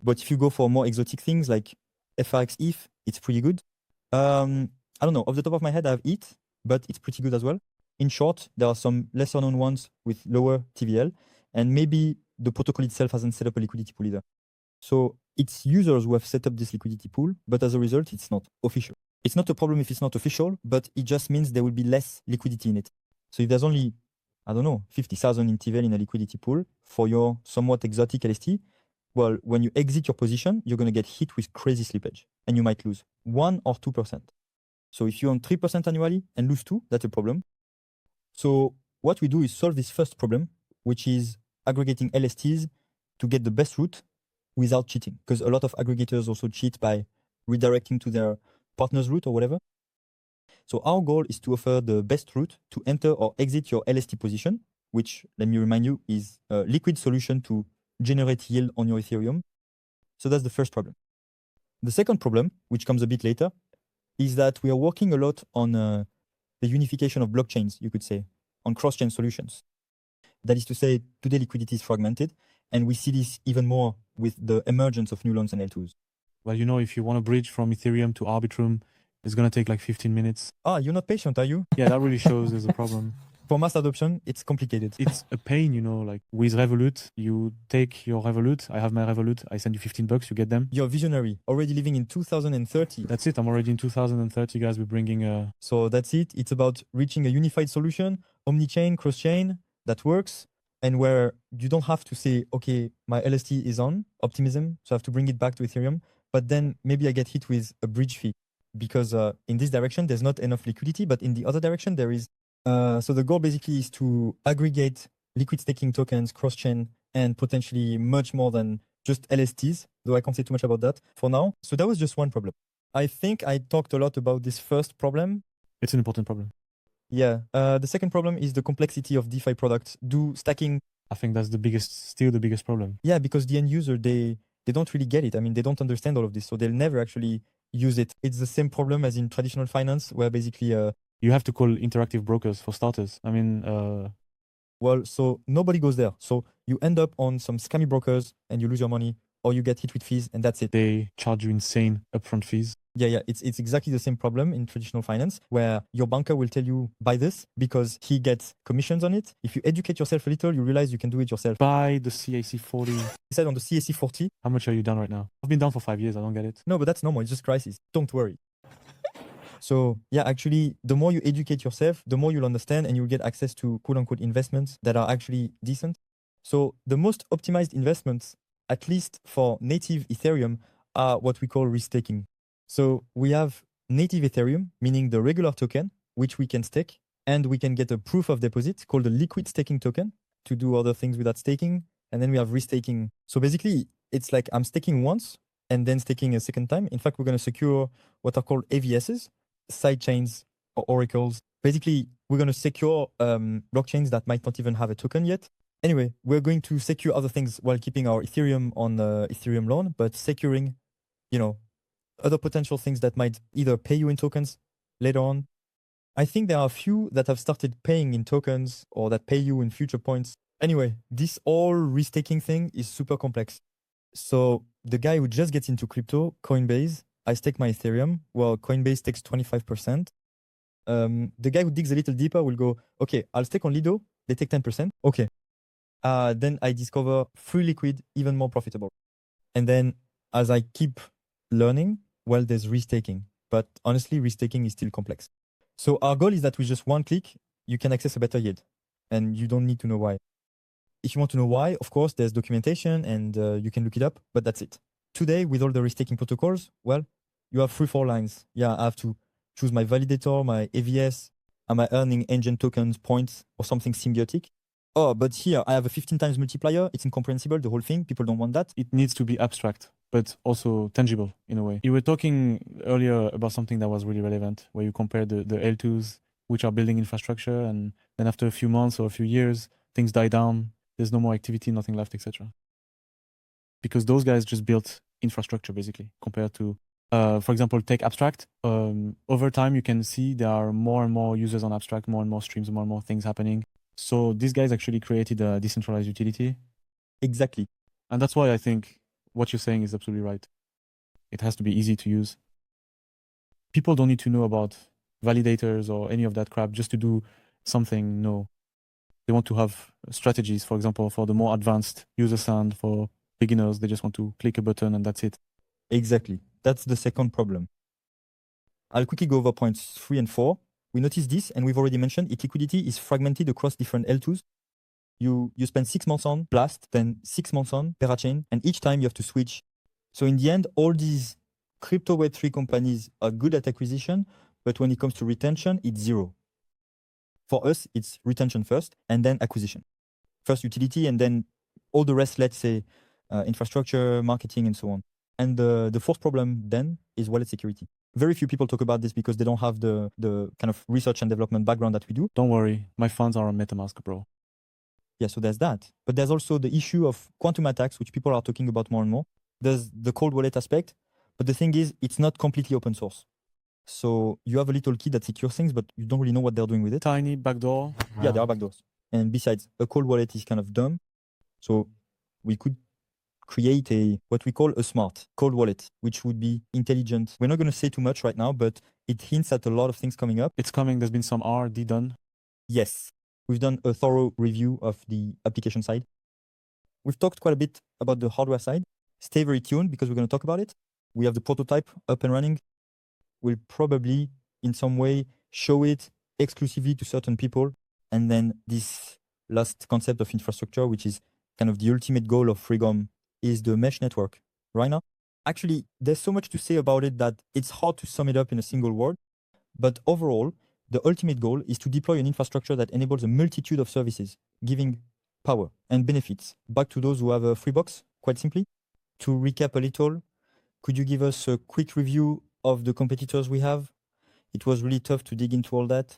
S1: But if you go for more exotic things like FRX ETH, it's pretty good. I don't know. Off the top of my head, I have ETH, but it's pretty good as well. In short, there are some lesser known ones with lower TVL, and maybe the protocol itself hasn't set up a liquidity pool either. So it's users who have set up this liquidity pool, but as a result, it's not official. It's not a problem if it's not official, but it just means there will be less liquidity in it. So if there's only, I don't know, 50,000 in TVL in a liquidity pool for your somewhat exotic LST, well, when you exit your position, you're going to get hit with crazy slippage and you might lose 1 or 2%. So if you own 3% annually and lose 2, that's a problem. So what we do is solve this first problem, which is aggregating LSTs to get the best route without cheating. Because a lot of aggregators also cheat by redirecting to their partner's route or whatever. So our goal is to offer the best route to enter or exit your LST position, which, let me remind you, is a liquid solution to generate yield on your Ethereum. So that's the first problem. The second problem, which comes a bit later, is that we are working a lot on the unification of blockchains, you could say, on cross-chain solutions. That is to say, today liquidity is fragmented, and we see this even more with the emergence of new loans and L2s.
S2: Well, you know, if you want to bridge from Ethereum to Arbitrum, it's going to take like 15 minutes.
S1: You're not patient, are you?
S2: Yeah, that really shows there's a problem.
S1: For mass adoption, it's complicated.
S2: It's a pain, you know, like with Revolut, you take your Revolut. I have my Revolut. I send you $15, you get them.
S1: You're visionary, already living in 2030.
S2: That's it. I'm already in 2030, guys. We're bringing
S1: So that's it. It's about reaching a unified solution, omni-chain, cross-chain, that works, and where you don't have to say, okay, my LST is on optimism, so I have to bring it back to Ethereum, but then maybe I get hit with a bridge fee because in this direction, there's not enough liquidity, but in the other direction, there is. So the goal basically is to aggregate liquid staking tokens, cross-chain, and potentially much more than just LSTs, though I can't say too much about that for now. So that was just one problem. I think I talked a lot about this first problem.
S2: It's an important problem.
S1: Yeah. The second problem is the complexity of DeFi products. Do stacking.
S2: I think that's still the biggest problem.
S1: Yeah, because the end user, they don't really get it. I mean, they don't understand all of this, so they'll never actually use it. It's the same problem as in traditional finance, where basically
S2: you have to call interactive brokers for starters. I mean,
S1: well, so nobody goes there. So you end up on some scammy brokers and you lose your money, or you get hit with fees, and that's it.
S2: They charge you insane upfront fees.
S1: Yeah. It's exactly the same problem in traditional finance, where your banker will tell you, buy this, because he gets commissions on it. If you educate yourself a little, you realize you can do it yourself.
S2: Buy the CAC 40.
S1: He said on the CAC 40.
S2: How much are you down right now? I've been down for 5 years. I don't get it.
S1: No, but that's normal. It's just crisis. Don't worry. So yeah, actually, the more you educate yourself, the more you'll understand and you'll get access to quote unquote investments that are actually decent. So the most optimized investments, at least for native Ethereum, are what we call restaking. So we have native Ethereum, meaning the regular token, which we can stake, and we can get a proof of deposit called a liquid staking token to do other things without staking. And then we have restaking. So basically, it's like I'm staking once, and then staking a second time. In fact, we're going to secure what are called AVSs, side chains or oracles. Basically, we're going to secure blockchains that might not even have a token yet. Anyway, we're going to secure other things while keeping our Ethereum on Ethereum loan, but securing, other potential things that might either pay you in tokens later on. I think there are a few that have started paying in tokens or that pay you in future points. Anyway, this whole restaking thing is super complex. So the guy who just gets into crypto, Coinbase, I stake my Ethereum. Well, Coinbase takes 25%. The guy who digs a little deeper will go, okay, I'll stake on Lido. They take 10%. Okay. Then I discover FriggLiquid, even more profitable. And then as I keep learning, well, there's restaking. But honestly, restaking is still complex. So our goal is that with just one click, you can access a better yield. And you don't need to know why. If you want to know why, of course, there's documentation and you can look it up, but that's it. Today, with all the restaking protocols, well, you have 3-4 lines. Yeah, I have to choose my validator, my AVS, am I earning engine tokens, points, or something symbiotic? Oh, but here I have a 15 times multiplier. It's incomprehensible, the whole thing. People don't want that.
S2: It needs to be abstract, but also tangible in a way. You were talking earlier about something that was really relevant, where you compared the L2s, which are building infrastructure, and then after a few months or a few years, things die down. There's no more activity, nothing left, etc. Because those guys just built infrastructure, basically, compared to, for example, take Abstract. Over time, you can see there are more and more users on Abstract, more and more streams, more and more things happening. So these guys actually created a decentralized utility.
S1: Exactly.
S2: And that's why I think what you're saying is absolutely right. It has to be easy to use. People don't need to know about validators or any of that crap just to do something. No. They want to have strategies, for example, for the more advanced user sound. For beginners, they just want to click a button and that's it.
S1: Exactly. That's the second problem. I'll quickly go over points 3 and 4. We noticed this, and we've already mentioned its liquidity is fragmented across different L2s. You spend 6 months on Blast, then 6 months on Parachain, and each time you have to switch. So in the end, all these crypto Web3 companies are good at acquisition, but when it comes to retention, it's zero. For us, it's retention first, and then acquisition. First utility, and then all the rest, let's say, infrastructure, marketing, and so on. And the fourth problem then is wallet security. Very few people talk about this because they don't have the kind of research and development background that we do.
S2: Don't worry, my funds are on MetaMask, bro.
S1: Yeah, so there's that. But there's also the issue of quantum attacks, which people are talking about more and more. There's the cold wallet aspect, but the thing is, it's not completely open source. So you have a little key that secures things, but you don't really know what they're doing with it.
S2: Tiny backdoor.
S1: Yeah, there are backdoors. And besides, a cold wallet is kind of dumb. So we could create what we call a smart cold wallet, which would be intelligent. We're not going to say too much right now, but it hints at a lot of things coming up.
S2: It's coming. There's been some R&D done.
S1: Yes. We've done a thorough review of the application side. We've talked quite a bit about the hardware side. Stay very tuned because we're going to talk about it. We have the prototype up and running. We'll probably, in some way, show it exclusively to certain people. And then this last concept of infrastructure, which is kind of the ultimate goal of FriggHome, is the mesh network. Right now, actually, there's so much to say about it that it's hard to sum it up in a single word. But overall, the ultimate goal is to deploy an infrastructure that enables a multitude of services, giving power and benefits back to those who have a Friggbox, quite simply. To recap a little, could you give us a quick review of the competitors we have? It was really tough to dig into all that.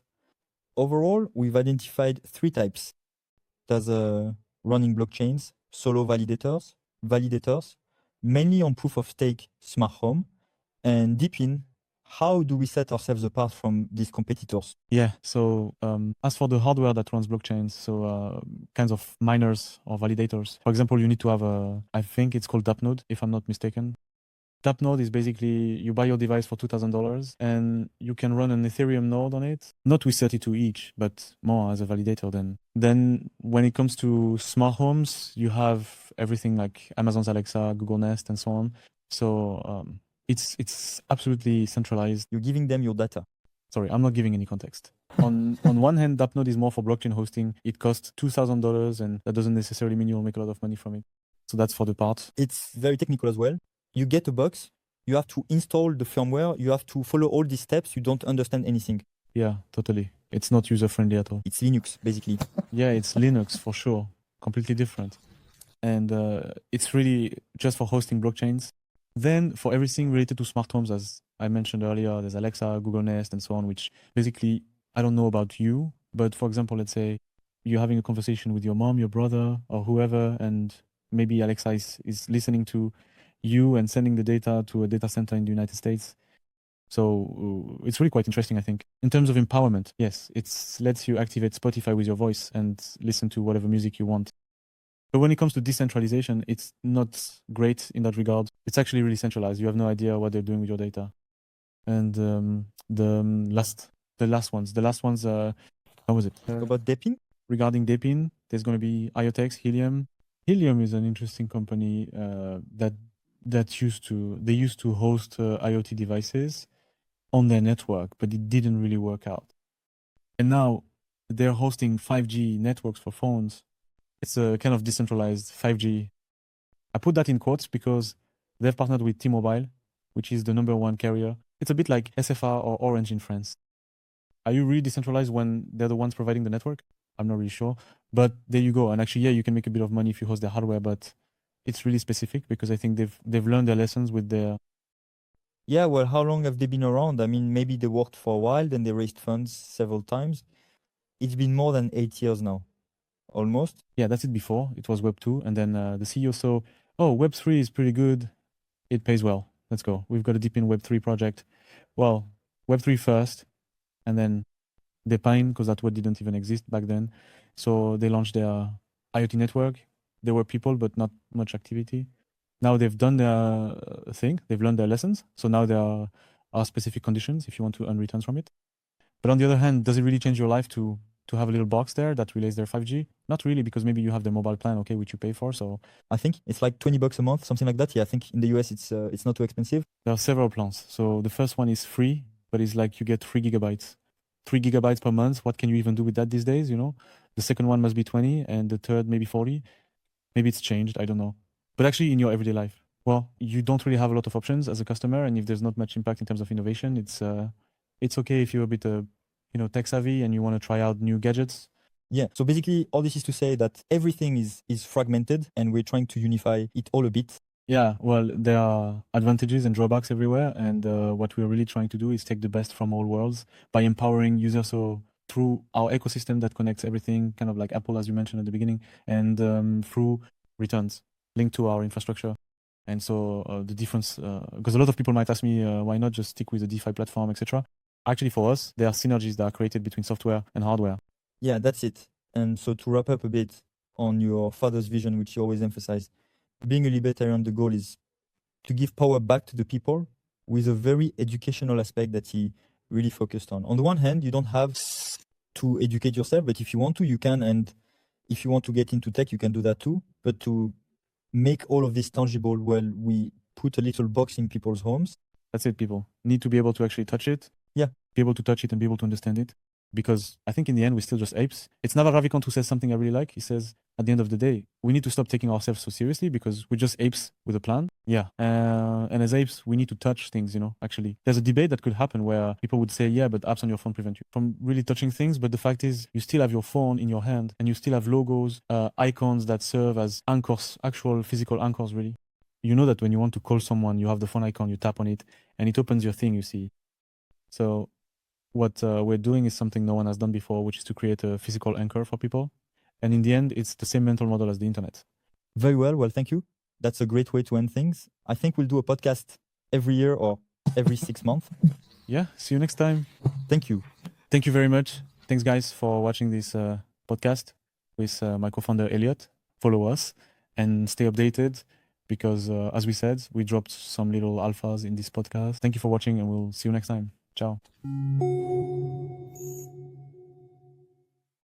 S1: Overall, we've identified 3 types. There's running blockchains, solo validators, mainly on proof of stake smart home, and deep in, how do we set ourselves apart from these competitors?
S2: Yeah, so as for the hardware that runs blockchains, so kinds of miners or validators, for example, you need to have I think it's called DApp node, if I'm not mistaken. DApp node is basically, you buy your device for $2,000 and you can run an Ethereum node on it, not with 32 each, but more as a validator then. Then when it comes to smart homes, you have everything like Amazon's Alexa, Google Nest, and so on. So it's absolutely centralized.
S1: You're giving them your data.
S2: Sorry, I'm not giving any context. On one hand, DApp node is more for blockchain hosting. It costs $2,000 and that doesn't necessarily mean you'll make a lot of money from it. So that's for the part.
S1: It's very technical as well. You get a box, you have to install the firmware, you have to follow all these steps, you don't understand anything.
S2: Yeah, totally. It's not user-friendly at all.
S1: It's Linux, basically.
S2: Yeah, it's Linux for sure. Completely different. And it's really just for hosting blockchains. Then for everything related to smart homes, as I mentioned earlier, there's Alexa, Google Nest, and so on, which basically, I don't know about you, but for example, let's say you're having a conversation with your mom, your brother, or whoever, and maybe Alexa is listening to you and sending the data to a data center in the United States. So it's really quite interesting, I think. In terms of empowerment, yes, it lets you activate Spotify with your voice and listen to whatever music you want. But when it comes to decentralization, it's not great in that regard. It's actually really centralized. You have no idea what they're doing with your data. And the last ones, how was it?
S1: About Depin?
S2: Regarding Depin, there's going to be IoTex, Helium. Helium is an interesting company they used to host IoT devices on their network, but it didn't really work out. And now they're hosting 5G networks for phones. It's a kind of decentralized 5G. I put that in quotes because they've partnered with T-Mobile, which is the #1 carrier. It's a bit like SFR or Orange in France. Are you really decentralized when they're the ones providing the network? I'm not really sure. But there you go. And actually, yeah, you can make a bit of money if you host their hardware, but it's really specific because I think they've learned their lessons with their...
S1: Yeah, well, how long have they been around? I mean, maybe they worked for a while, then they raised funds several times. It's been more than 8 years now, almost.
S2: Yeah, that's it before. It was Web 2. And then the CEO saw, oh, Web 3 is pretty good. It pays well. Let's go. We've got a deep in Web 3 project. Well, Web 3 first, and then Depine, because that word didn't even exist back then. So they launched their IoT network. There were people, but not much activity. Now they've done their thing. They've learned their lessons. So now there are specific conditions if you want to earn returns from it. But on the other hand, does it really change your life to have a little box there that relays their 5G? Not really, because maybe you have the mobile plan, okay, which you pay for. So
S1: I think it's like $20 a month, something like that. Yeah, I think in the US it's not too expensive.
S2: there are several plans. So the first one is free, but it's like you get 3 gigabytes. 3 gigabytes per month. What can you even do with that these days? You know, the second one must be 20, and the third maybe 40. Maybe it's changed. I don't know. But actually, in your everyday life, well, you don't really have a lot of options as a customer, and if there's not much impact in terms of innovation, it's okay if you're a bit tech savvy and you want to try out new gadgets.
S1: Yeah. So basically, all this is to say that everything is fragmented, and we're trying to unify it all a bit.
S2: Yeah, well, there are advantages and drawbacks everywhere, and what we're really trying to do is take the best from all worlds by empowering users. So through our ecosystem that connects everything, kind of like Apple, as you mentioned at the beginning, and through returns linked to our infrastructure. And so the difference, because a lot of people might ask me, why not just stick with the DeFi platform, etc. Actually, for us, there are synergies that are created between software and hardware.
S1: Yeah, that's it. And so to wrap up a bit on your father's vision, which you always emphasize, being a libertarian, the goal is to give power back to the people with a very educational aspect that he really focused on. On the one hand, you don't have to educate yourself, but if you want to, you can. And if you want to get into tech, you can do that too. But to make all of this tangible, well, we put a little box in people's homes.
S2: That's it, people need to be able to actually touch it.
S1: Yeah.
S2: Be able to touch it and be able to understand it. Because I think in the end, we're still just apes. It's Naval Ravikant who says something I really like. He says, at the end of the day, we need to stop taking ourselves so seriously because we're just apes with a plan. Yeah. And as apes, we need to touch things, actually. There's a debate that could happen where people would say, yeah, but apps on your phone prevent you from really touching things. But the fact is, you still have your phone in your hand and you still have logos, icons that serve as anchors, actual physical anchors, really. You know that when you want to call someone, you have the phone icon, you tap on it, and it opens your thing, you see. So what we're doing is something no one has done before, which is to create a physical anchor for people. And in the end, it's the same mental model as the internet.
S1: Very well. Well, thank you. That's a great way to end things. I think we'll do a podcast every year or every 6 months.
S2: Yeah. See you next time.
S1: Thank you.
S2: Thank you very much. Thanks, guys, for watching this podcast with my co-founder, Elliot. Follow us and stay updated because, as we said, we dropped some little alphas in this podcast. Thank you for watching and we'll see you next time. Ciao.